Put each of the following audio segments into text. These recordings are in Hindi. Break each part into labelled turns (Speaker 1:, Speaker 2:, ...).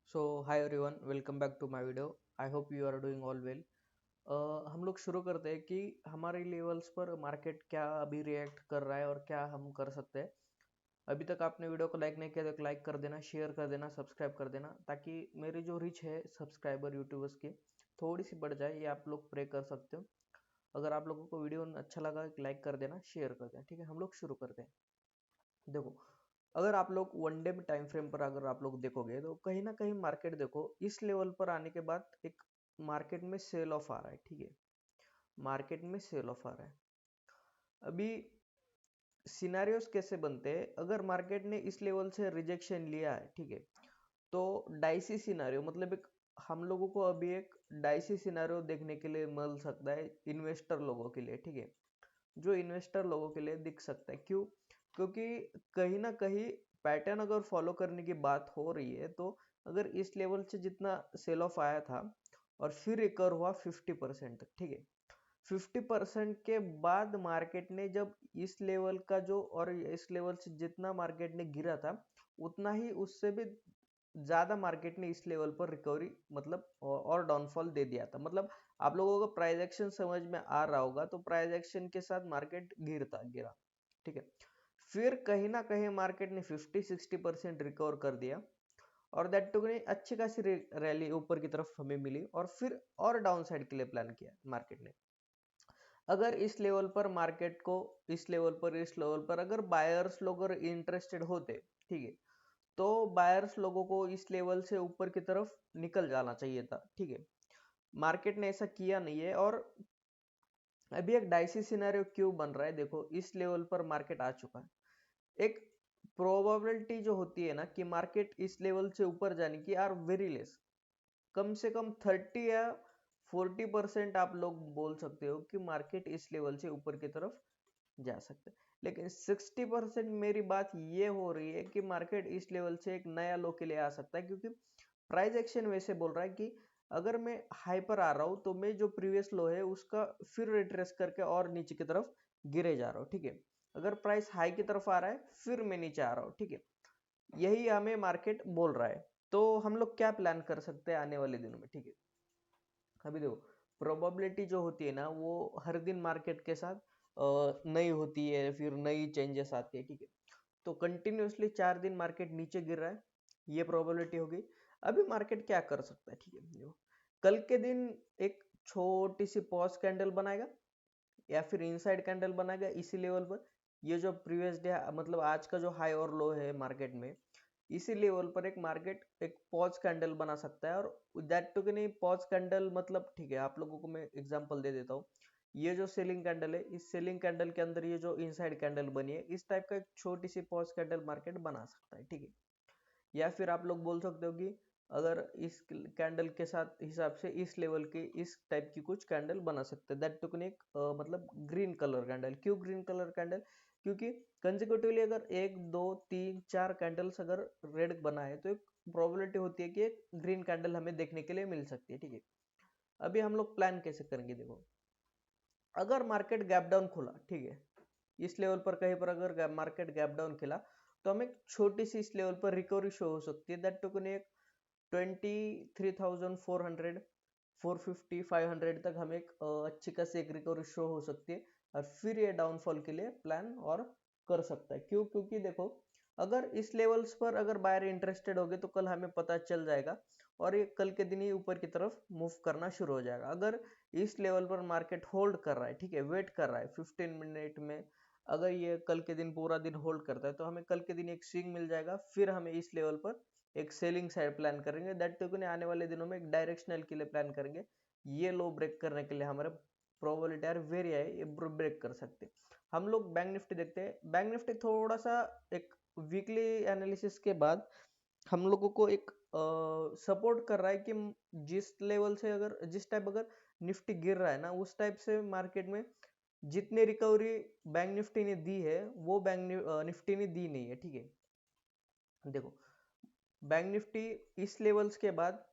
Speaker 1: So hi everyone, welcome back to my video. I hope you are doing all well. हम लोग शुरू करते हैं कि हमारे लेवल्स पर मार्केट क्या अभी रिएक्ट कर रहा है और क्या हम कर सकते हैं। अभी तक आपने वीडियो को लाइक नहीं किया तो लाइक कर देना, शेयर कर देना, सब्सक्राइब कर देना, ताकि मेरी जो रीच है सब्सक्राइबर यूट्यूबर्स की थोड़ी सी बढ़ जाए। ये आप लोग प्रे कर सकते हो। अगर आप लोगों को वीडियो अच्छा लगा लाइक कर देना, शेयर कर देना। ठीक है, हम लोग शुरू करते हैं। देखो, अगर आप लोग वन डे टाइम फ्रेम पर अगर आप लोग देखोगे तो कहीं ना कहीं मार्केट देखो इस लेवल पर आने के बाद एक मार्केट में सेल ऑफ आ रहा है। ठीक है, मार्केट में सेल ऑफ आ रहा है। अभी सिनेरियोस कैसे बनते हैं, अगर मार्केट ने इस लेवल से रिजेक्शन लिया है, ठीक है, तो डाइसी सिनेरियो मतलब एक हम लोगों को अभी एक डाइसी सिनेरियो देखने के लिए मिल सकता है इन्वेस्टर लोगों के लिए। ठीक है, जो इन्वेस्टर लोगों के लिए दिख सकता है। क्यों? क्योंकि कहीं ना कहीं पैटर्न अगर फॉलो करने की बात हो रही है, तो अगर इस लेवल से जितना सेल ऑफ आया था और फिर रिकवर हुआ 50% तक। ठीक है, 50% के बाद मार्केट ने जब इस लेवल का जो और इस लेवल से जितना मार्केट ने गिरा था, उतना ही उससे भी ज्यादा मार्केट ने इस लेवल पर रिकवरी मतलब और डाउनफॉल दे दिया था। मतलब आप लोगों को प्राइस एक्शन समझ में आ रहा होगा, तो प्राइस एक्शन के साथ मार्केट गिरा। ठीक है, फिर कहीं ना कहीं मार्केट ने 50-60% रिकवर कर दिया और दैट टू ने अच्छी खासी रैली ऊपर की तरफ हमें मिली और फिर और डाउन साइड के लिए प्लान किया मार्केट ने। अगर इस लेवल पर मार्केट को इस लेवल पर अगर बायर्स लोग अगर इंटरेस्टेड होते, ठीक है, तो बायर्स लोगों को इस लेवल से ऊपर की तरफ निकल जाना चाहिए था। ठीक है, मार्केट ने ऐसा किया नहीं है और अभी एक डाइसी सिनेरियो क्यों बन रहा है। देखो, इस लेवल पर मार्केट आ चुका है। एक प्रोबेबिलिटी जो होती है ना कि मार्केट इस लेवल से ऊपर जाने की आर वेरी लेस, कम से कम 30 या 40% आप लोग बोल सकते हो कि मार्केट इस लेवल से ऊपर की तरफ जा सकते हैं। लेकिन 60% मेरी बात ये हो रही है कि मार्केट इस लेवल से एक नया लो के लिए आ सकता है, क्योंकि प्राइस एक्शन वैसे बोल रहा है कि अगर मैं हाई पर आ रहा हूँ तो मैं जो प्रीवियस लो है उसका फिर रिट्रेस करके और नीचे की तरफ गिरे जा रहा हूँ। ठीक है, अगर प्राइस हाई की तरफ आ रहा है फिर मैं नीचे आ रहा हूँ। ठीक है, यही हमें मार्केट बोल रहा है। तो हम लोग क्या प्लान कर सकते हैं आने वाले दिनों में? ठीक है, अभी देखो, प्रोबेबिलिटी जो होती है ना वो हर दिन मार्केट के साथ नई होती है, फिर नई चेंजेस आती है। ठीक है, तो कंटिन्यूअसली 4 दिन मार्केट नीचे गिर रहा है, ये प्रोबेबिलिटी हो गई। अभी मार्केट क्या कर सकता है? ठीक है, देखो, कल के दिन एक छोटी सी पॉज कैंडल बनाएगा या फिर इनसाइड कैंडल बनाएगा इसी लेवल पर। ये जो प्रीवियस डे मतलब आज का जो हाई और लो है मार्केट में, इसी लेवल पर एक मार्केट एक पॉज कैंडल बना सकता है। और दैट टू कि नहीं, पॉज कैंडल मतलब ठीक है, आप लोगों को मैं एग्जांपल दे देता हूँ। ये जो सेलिंग कैंडल है, इस सेलिंग कैंडल के अंदर ये जो इनसाइड कैंडल बनी है, इस टाइप का एक छोटी सी पॉज कैंडल मार्केट बना सकता है। ठीक है, या फिर आप लोग बोल सकते हो कि अगर इस कैंडल के साथ हिसाब से इस लेवल के इस टाइप की कुछ कैंडल बना सकते हैं। दैट टुकन एक मतलब ग्रीन कलर कैंडल। क्यों ग्रीन कलर कैंडल? क्योंकि कंजिक्यूटिवली अगर 1 2 3 4 कैंडल्स अगर रेड बना है, तो एक प्रोबेबिलिटी होती है कि एक ग्रीन कैंडल हमें देखने के लिए मिल सकती है। ठीक है, अभी हम लोग प्लान कैसे करेंगे? देखो, अगर मार्केट गैप डाउन खुला, ठीक है, इस लेवल पर कहीं पर अगर मार्केट गैप डाउन खुला, तो हमें छोटी सी इस लेवल पर रिकवरी शो हो सकती है। दैट टुकन एक 23,400 450 500 तक हमें एक अच्छी खासी एक रिकवरी शो हो सकती है और फिर ये डाउनफॉल के लिए प्लान और कर सकता है। क्यों? क्योंकि देखो, अगर इस लेवल्स पर अगर बायर इंटरेस्टेड होगे तो कल हमें पता चल जाएगा और ये कल के दिन ही ऊपर की तरफ मूव करना शुरू हो जाएगा। अगर इस लेवल पर मार्केट होल्ड कर रहा है, ठीक है, वेट कर रहा है 15 मिनट में, अगर ये कल के दिन पूरा दिन होल्ड करता है तो हमें कल के दिन एक स्विंग मिल जाएगा। फिर हमें इस लेवल पर एक सेलिंग साइड प्लान करेंगे। दैट टू आने वाले दिनों में एक डायरेक्शनल के लिए प्लान करेंगे। ये लो ब्रेक करने के लिए हमारे प्रोबेबिलिटी आर वेरी है, ये ब्रेक कर सकते हैं। हम लोग बैंक निफ्टी देखते हैं। बैंक निफ्टी थोड़ा सा एक वीकली एनालिसिस के बाद हम लोगों को एक सपोर्ट कर रहा है कि जिस लेवल से अगर जिस टाइप अगर निफ्टी गिर रहा है ना, उस टाइप से मार्केट में जितनी रिकवरी बैंक निफ्टी ने दी है वो बैंक निफ्टी ने दी नहीं है। ठीक है, देखो, बैंक निफ्टी इस लेवल्स के बाद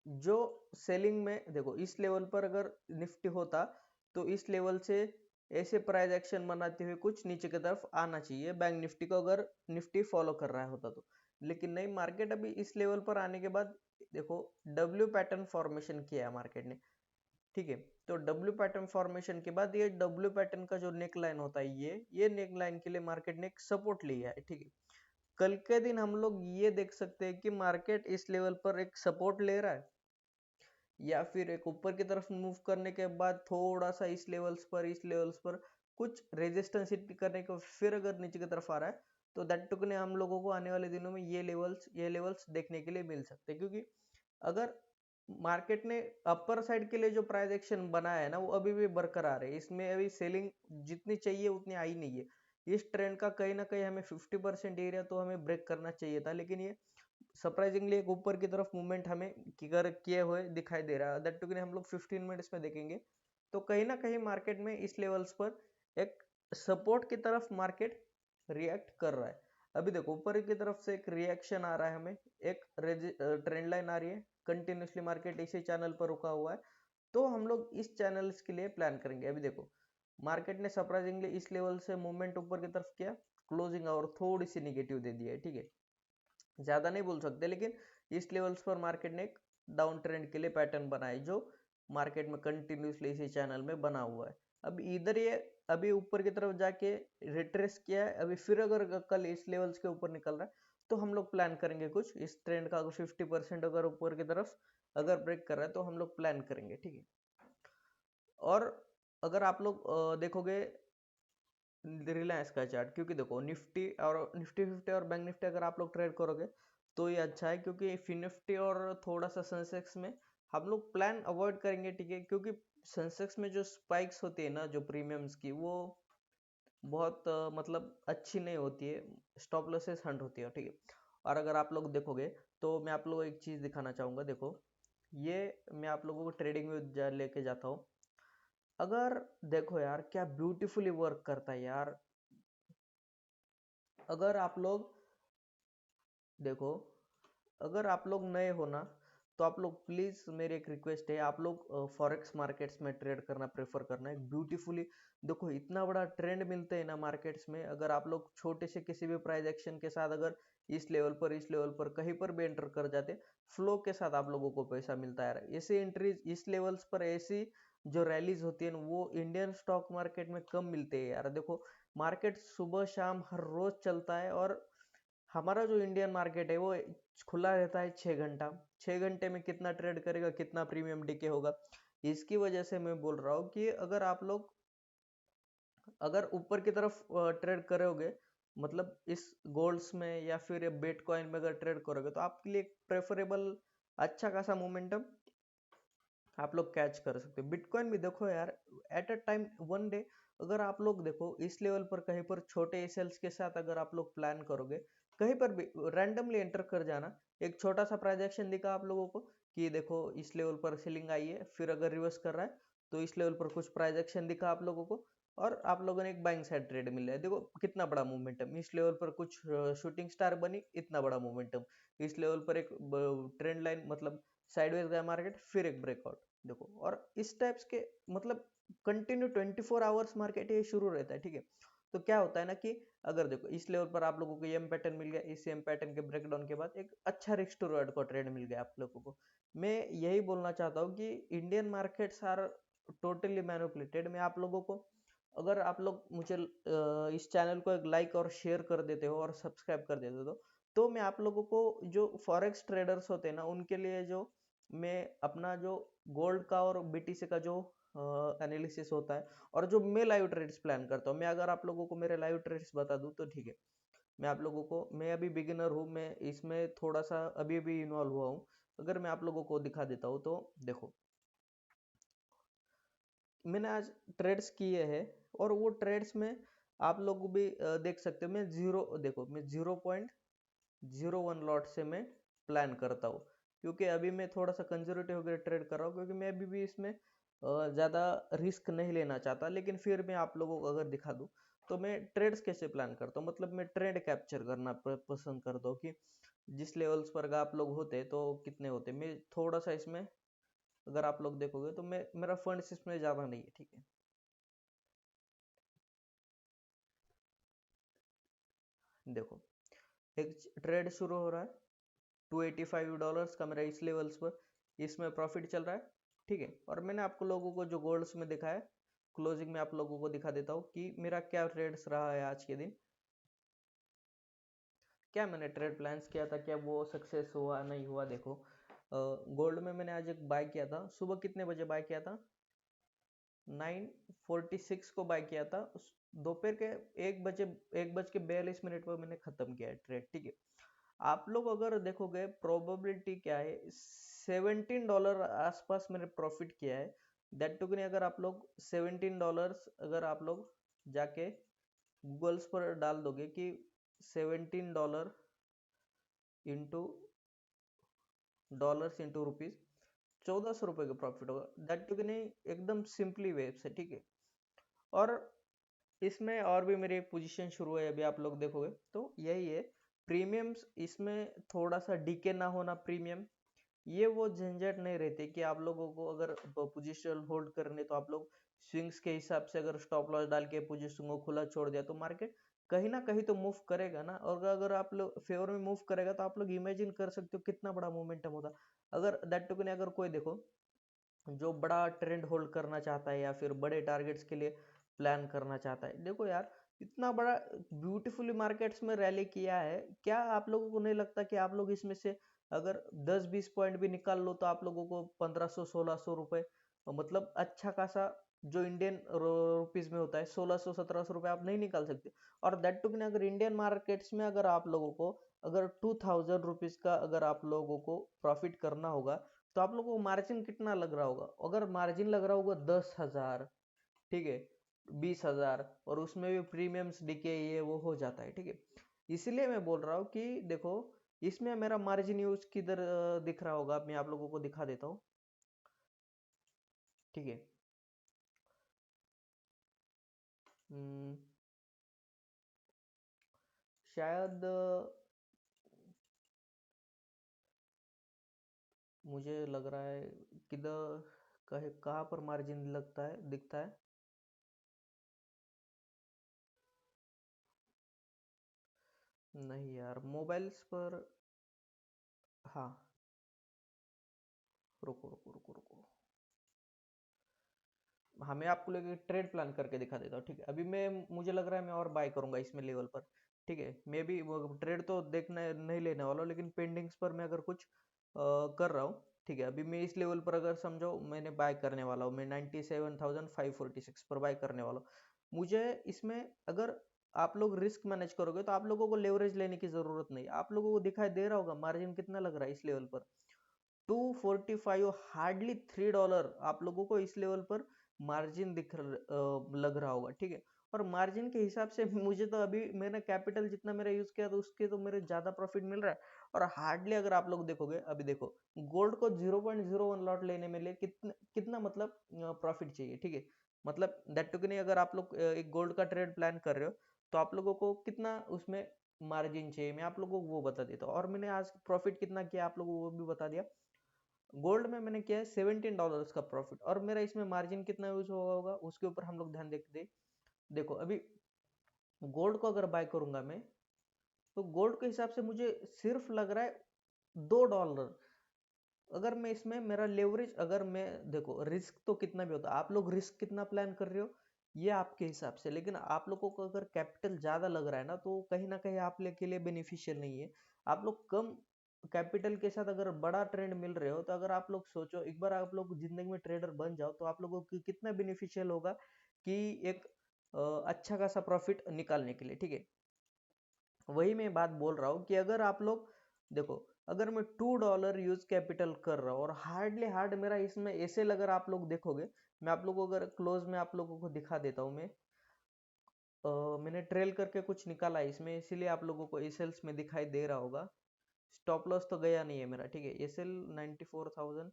Speaker 1: जो सेलिंग में, देखो, इस लेवल पर अगर निफ्टी होता तो इस लेवल से ऐसे प्राइस एक्शन बनाते हुए कुछ नीचे की तरफ आना चाहिए बैंक निफ्टी को, अगर निफ्टी फॉलो कर रहा होता तो। लेकिन नहीं, मार्केट अभी इस लेवल पर आने के बाद देखो डब्ल्यू पैटर्न फॉर्मेशन किया है मार्केट ने, ठीक है। तो डब्ल्यू पैटर्न फॉर्मेशन के बाद ये डब्ल्यू पैटर्न का जो नेक लाइन होता है, ये नेक लाइन के लिए मार्केट ने एक सपोर्ट लिया है, ठीक है। कल के दिन हम लोग ये देख सकते हैं कि मार्केट इस लेवल पर एक सपोर्ट ले रहा है, या फिर एक ऊपर की तरफ मूव करने के बाद थोड़ा सा इस लेवल्स पर कुछ रेजिस्टेंस हिट करने के फिर अगर नीचे की तरफ आ रहा है, तो दैट टुकने हम लोगों को आने वाले दिनों में ये लेवल्स देखने के लिए मिल सकते हैं। क्योंकि अगर मार्केट ने अपर साइड के लिए जो प्राइस एक्शन बनाया है ना, वो अभी भी बरकरार है, इसमें अभी सेलिंग जितनी चाहिए उतनी आई नहीं है। इस ट्रेंड का कहीं ना कहीं हमें 50% एरिया तो हमें ब्रेक करना चाहिए था, लेकिन ये सरप्राइजिंगली एक ऊपर की तरफ मूवमेंट हमें किए हुए दिखाई दे रहा है। दैट टू हम लोग 15 मिनट्स में देखेंगे, तो कहीं ना कहीं मार्केट में इस लेवल्स पर एक सपोर्ट की तरफ मार्केट रिएक्ट कर रहा है। अभी देखो ऊपर की तरफ से एक रिएक्शन आ रहा है, हमें एक ट्रेंड लाइन आ रही है, कंटिन्यूसली मार्केट इसी चैनल पर रुका हुआ है, तो हम लोग इस चैनल्स के लिए प्लान करेंगे। अभी देखो मार्केट ने सरप्राइजिंगली इस लेवल से मूवमेंट ऊपर की तरफ किया, क्लोजिंग और थोड़ी सी निगेटिव दे दिया है, ठीक है। ज्यादा नहीं बोल सकते, लेकिन इस लेवल्स पर मार्केट ने एक डाउन ट्रेंड के लिए पैटर्न बनाया जो मार्केट में कंटिन्यूसली इसी चैनल में बना हुआ है। अब इधर ये अभी ऊपर की तरफ जाके रिट्रेस किया है, अभी फिर अगर कल इस लेवल्स के ऊपर निकल रहा है, तो हम लोग प्लान करेंगे कुछ इस ट्रेंड का। अगर 50% अगर ऊपर की तरफ अगर ब्रेक कर रहा है, तो हम लोग प्लान करेंगे, ठीक है। और अगर आप लोग देखोगे रिलायंस का चार्ट, क्योंकि देखो निफ्टी 50 और बैंक निफ्टी अगर आप लोग ट्रेड करोगे तो ये अच्छा है, क्योंकि निफ्टी और थोड़ा सा सेंसेक्स में हम लोग प्लान अवॉइड करेंगे, ठीक है। क्योंकि सेंसेक्स में जो स्पाइक्स होती है ना, जो प्रीमियम्स की, वो बहुत मतलब अच्छी नहीं होती है, स्टॉप लॉसेस हंट होती है, ठीक है। और अगर आप लोग देखोगे तो मैं आप लोगों को एक चीज दिखाना चाहूंगा, देखो ये मैं आप लोगों को ट्रेडिंग में लेके जाता हूँ। अगर देखो यार क्या ब्यूटीफुली वर्क करता है यार। अगर आप लोग देखो, अगर आप लोग नए हो ना, तो आप लोग प्लीज, मेरी एक रिक्वेस्ट है, आप लोग फॉरेक्स मार्केट्स में ट्रेड करना प्रेफर करना है ब्यूटीफुली। देखो इतना बड़ा ट्रेंड मिलते हैं ना मार्केट्स में, अगर आप लोग छोटे से किसी भी प्राइस एक्शन के साथ अगर इस लेवल पर कहीं पर भी एंटर कर जाते, फ्लो के साथ आप लोगों को पैसा मिलता है। ऐसे एंट्रीज इस लेवल्स पर, ऐसी जो रैलीज होती है वो इंडियन स्टॉक मार्केट में कम मिलते हैं यार। देखो मार्केट सुबह शाम हर रोज चलता है, और हमारा जो इंडियन मार्केट है वो खुला रहता है 6 घंटा। 6 घंटे में कितना ट्रेड करेगा, कितना प्रीमियम डीके होगा। इसकी वजह से मैं बोल रहा हूँ कि अगर आप लोग अगर ऊपर की तरफ ट्रेड करोगे, मतलब इस गोल्ड्स में या फिर बिटकॉइन में अगर ट्रेड करोगे, तो आपके लिए प्रेफरेबल अच्छा खासा मोमेंटम आप लोग कैच कर सकते हो। बिटकॉइन भी देखो यार, at a time one day अगर आप लोग देखो इस लेवल पर कहीं पर छोटे एसएल्स के साथ अगर आप लोग प्लान करोगे, कहीं पर भी रैंडमली एंटर कर जाना, एक छोटा सा प्राइजेक्शन दिखा आप लोगों को कि देखो इस लेवल पर सेलिंग आई है, फिर अगर रिवर्स कर रहा है तो इस लेवल पर कुछ प्राइजेक्शन दिखा आप लोगों को, और आप लोगों ने एक बाइंग साइड ट्रेड मिल रहा है। देखो कितना बड़ा मोमेंटम, इस लेवल पर कुछ शूटिंग स्टार बनी, इतना बड़ा मोमेंटम, इस लेवल पर एक ट्रेंड लाइन मतलब साइडवेज गया मार्केट, फिर एक ब्रेकआउट। देखो और इस टाइप्स के मतलब कंटिन्यू 24 आवर्स मार्केट ये शुरू रहता है, ठीक है। तो क्या होता है ना कि अगर देखो इस लेवल पर आप लोगों को एम पैटर्न मिल गया, इस एम पैटर्न के ब्रेकडाउन के बाद एक अच्छा रिस्क टू रिवॉर्ड का ट्रेड मिल गया आप लोगों को। मैं यही बोलना चाहता हूँ कि Indian markets are totally manipulated. मैं आप लोगों को, अगर आप लोग मुझे इस चैनल को एक लाइक और शेयर कर देते हो और सब्सक्राइब कर देते हो, तो मैं आप लोगों को जो फॉरेक्स ट्रेडर्स होते हैं ना, उनके लिए जो मैं अपना जो गोल्ड का और बीटीसी का जो एनालिसिस होता है, और जो मैं लाइव ट्रेड्स प्लान करता हूँ, मैं अगर आप लोगों को मेरे लाइव ट्रेड्स बता दूं तो ठीक है। मैं आप लोगों को, मैं अभी बिगिनर हूँ, मैं इसमें थोड़ा सा अभी अभी इन्वॉल्व हुआ हूँ। अगर मैं आप लोगों को दिखा देता हूँ तो देखो, मैंने आज ट्रेड्स किए हैं, और वो ट्रेड्स में आप लोग भी देख सकते हो, मैं जीरो, देखो मैं 0.01 लॉट से मैं प्लान करता हूँ, क्योंकि अभी मैं थोड़ा सा कंजर्वेटिव होकर ट्रेड कर रहा हूँ, क्योंकि मैं अभी भी इसमें ज़्यादा रिस्क नहीं लेना चाहता। लेकिन फिर मैं आप लोगों को अगर दिखा दूँ, तो मैं ट्रेड्स कैसे प्लान करता हूँ, मतलब मैं ट्रेंड कैप्चर करना पसंद करता हूँ कि जिस लेवल्स पर आप लोग होते तो कितने होते। मैं थोड़ा सा इसमें अगर आप लोग देखोगे तो मैं, मेरा फंड्स इसमें ज़्यादा नहीं है, ठीक है। देखो एक ट्रेड शुरू हो रहा है $285 का मेरा इस लेवल्स पर, इसमें प्रॉफिट चल रहा है, ठीक है। और मैंने आपको लोगों को जो गोल्ड्स में दिखाया, क्लोजिंग में आप लोगों को दिखा देता हूँ कि मेरा क्या ट्रेड्स रहा है आज के दिन, क्या मैंने ट्रेड प्लान्स किया था, क्या वो सक्सेस हुआ नहीं हुआ। देखो गोल्ड में मैंने आज एक बाय किया था, सुबह कितने बजे बाय किया था, 9:46 को बाय किया था, दोपहर के 1:42 पर मैंने खत्म किया है ट्रेड, ठीक है। आप लोग अगर देखोगे प्रोबेबिलिटी क्या है, $17 आसपास मैंने प्रॉफिट किया है। दैट टू अगर आप लोग $17 अगर आप लोग जाके गूगल्स पर डाल दोगे कि $17 इंटू डॉलर्स इंटू रुपीज, 1400 रुपये का प्रॉफिट होगा। दैट टू नहीं एकदम सिंपली वे से, ठीक है। और इसमें और भी मेरी पोजीशन शुरू है, अभी आप लोग देखोगे तो यही है प्रीमियम्स, इसमें थोड़ा सा डीके ना होना प्रीमियम, ये वो झंझट नहीं रहती कि आप लोगों को अगर पोजीशन होल्ड करने तो आप लोग स्विंग्स के हिसाब से अगर स्टॉप लॉस डाल के पोजीशन को खुला छोड़ दिया तो मार्केट कहीं ना कहीं तो मूव करेगा ना। और अगर आप लोग फेवर में मूव करेगा तो आप लोग इमेजिन कर सकते हो कितना बड़ा मोमेंटम होता। अगर दैट टू अगर कोई देखो जो बड़ा ट्रेंड होल्ड करना चाहता है या फिर बड़े टारगेट्स के लिए प्लान करना चाहता है, देखो यार इतना बड़ा ब्यूटीफुली मार्केट्स में रैली किया है, क्या आप लोगों को नहीं लगता कि आप लोग इसमें से अगर 10-20 पॉइंट भी निकाल लो तो आप लोगों को 1500-1600 रुपए, मतलब अच्छा खासा जो इंडियन रुपीज में होता है 1600-1700 रुपए आप नहीं निकाल सकते। और दैट टू अगर इंडियन मार्केट्स में अगर आप लोगों को अगर 2000 रुपीज का अगर आप लोगों को प्रॉफिट करना होगा तो आप लोगों को मार्जिन कितना लग रहा होगा। अगर मार्जिन लग रहा होगा 10,000, ठीक है, 20,000, और उसमें भी प्रीमियम्स डीके ये वो हो जाता है, ठीक है। इसलिए मैं बोल रहा हूँ कि देखो इसमें मेरा मार्जिन यूज किधर दिख रहा होगा, मैं आप लोगों को दिखा देता हूँ, ठीक है। हम्म, शायद मुझे लग रहा है किधर कहाँ पर मार्जिन लगता है दिखता है। नहीं यार मोबाइल्स पर, हाँ, रुको रुको रुको रुको, हाँ मैं आपको लेके ट्रेड प्लान करके दिखा देता हूँ, ठीक है। अभी मैं मुझे लग रहा है मैं और बाय करूंगा इसमें लेवल पर, ठीक है। मे भी ट्रेड तो देखना नहीं लेने वाला हूँ, लेकिन पेंडिंग्स पर मैं अगर कुछ कर रहा हूँ, ठीक है। अभी मैं इस लेवल पर अगर समझो मैंने बाय करने वाला हूँ, मैं 97,546 पर बाय करने वाला हूँ। मुझे इसमें अगर आप लोग रिस्क मैनेज करोगे तो आप लोगों को लेवरेज लेने की जरूरत नहीं, आप लोगों को दिखाई दे रहा होगा मार्जिन कितना लग रहा है इस लेवल पर, 245, हार्डली $3 आप लोगों को इस लेवल पर मार्जिन लग रहा होगा, ठीक है। और मार्जिन के हिसाब से मुझे तो अभी मैंने कैपिटल जितना मेरा यूज किया तो उसके तो मेरे ज्यादा प्रॉफिट मिल रहा है। और हार्डली अगर आप लोग देखोगे, अभी देखो गोल्ड को 0.01 लॉट लेने में लिए कितना कितना मतलब प्रॉफिट चाहिए, ठीक है। मतलब दैट टू नहीं अगर आप लोग एक गोल्ड का ट्रेड प्लान कर रहे हो तो आप लोगों को कितना उसमें मार्जिन चाहिए, मैं आप लोगों को वो बता देता हूँ। और मैंने आज प्रॉफिट कितना किया आप लोगों को वो भी बता दिया। गोल्ड में मैंने किया है $17 का प्रॉफिट, और मेरा इसमें मार्जिन कितना यूज हुआ होगा उसके ऊपर हम लोग ध्यान देखते। देखो अभी गोल्ड को अगर बाय करूंगा मैं तो गोल्ड के हिसाब से मुझे सिर्फ लग रहा है $2। अगर मैं इसमें मेरा लेवरेज, अगर मैं देखो रिस्क तो कितना भी होता है, आप लोग रिस्क कितना प्लान कर रहे हो ये आपके हिसाब से, लेकिन आप लोगों को अगर कैपिटल ज्यादा लग रहा है ना कहीं आप के लिए बेनिफिशियल नहीं है। आप लोग कम कैपिटल के साथ अगर बड़ा ट्रेंड मिल रहे हो तो अगर आप लोग सोचो एक बार आप लोग जिंदगी में ट्रेडर बन जाओ तो आप लोगों की कितना बेनिफिशियल होगा कि एक अच्छा खासा प्रॉफिट निकालने के लिए, ठीक है। वही मैं बात बोल रहा हूँ कि अगर आप लोग देखो, अगर मैं $2 यूज कैपिटल कर रहा हूँ और हार्डली हार्ड मेरा इसमें ऐसे अगर आप लोग देखोगे, मैं आप लोगों को अगर क्लोज में आप लोगों को दिखा देता हूँ मैं, मैंने ट्रेल करके कुछ निकाला है इसमें, इसीलिए आप लोगों को एसएल्स में दिखाई दे रहा होगा। स्टॉप लॉस तो गया नहीं है मेरा, ठीक है। एसएल 94,000,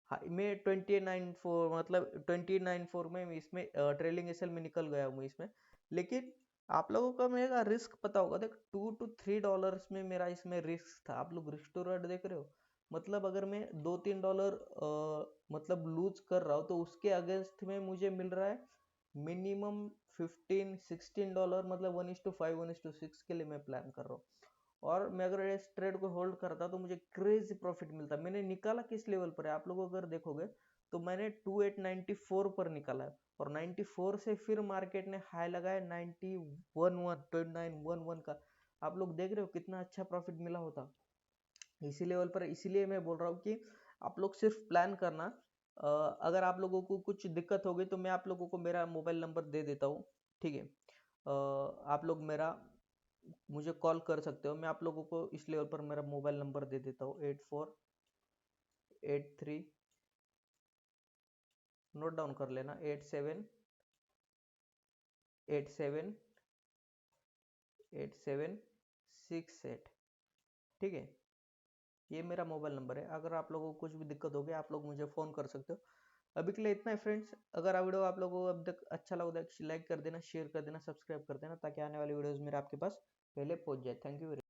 Speaker 1: हाँ मैं 29.4 मतलब 29.4 में इसमें ट्रेलिंग एसएल में निकल गया हूँ इसमें। लेकिन आप लोगों का मेरा रिस्क पता होगा, देख $2 to $3 में मेरा इसमें रिस्क था। आप लोग रिस्क टू रेट देख रहे हो, मतलब अगर मैं $2-3 मतलब लूज कर रहा हूँ तो उसके अगेंस्ट में मुझे मिल रहा है मिनिमम $15-16, मतलब 1:5 1:6 के लिए मैं प्लान कर रहा हूँ। और मैं अगर इस ट्रेड को होल्ड करता तो मुझे क्रेजी प्रॉफिट मिलता। मैंने निकाला किस लेवल पर है, आप लोग अगर देखोगे तो मैंने 2894 पर निकाला है, और 94 से फिर मार्केट ने हाई लगाया 91 का। आप लोग देख रहे हो कितना अच्छा प्रॉफिट मिला होता इसी लेवल पर। इसीलिए मैं बोल रहा हूँ कि आप लोग सिर्फ प्लान करना। अगर आप लोगों को कुछ दिक्कत होगी तो मैं आप लोगों को मेरा मोबाइल नंबर दे देता हूँ, ठीक है। आप लोग मुझे कॉल कर सकते हो। मैं आप लोगों को इस लेवल पर मेरा मोबाइल नंबर दे देता हूँ, 8483, नोट डाउन कर लेना, 87878768, ठीक है। ये मेरा मोबाइल नंबर है। अगर आप लोगों को कुछ भी दिक्कत होगी आप लोग मुझे फ़ोन कर सकते हो। अभी के लिए इतना है फ्रेंड्स। अगर वीडियो आप लोगों को अब तक अच्छा लगा तो लाइक कर देना, शेयर कर देना, सब्सक्राइब कर देना, ताकि आने वाली वीडियोस मेरे आपके पास पहले पहुंच जाए। Thank you.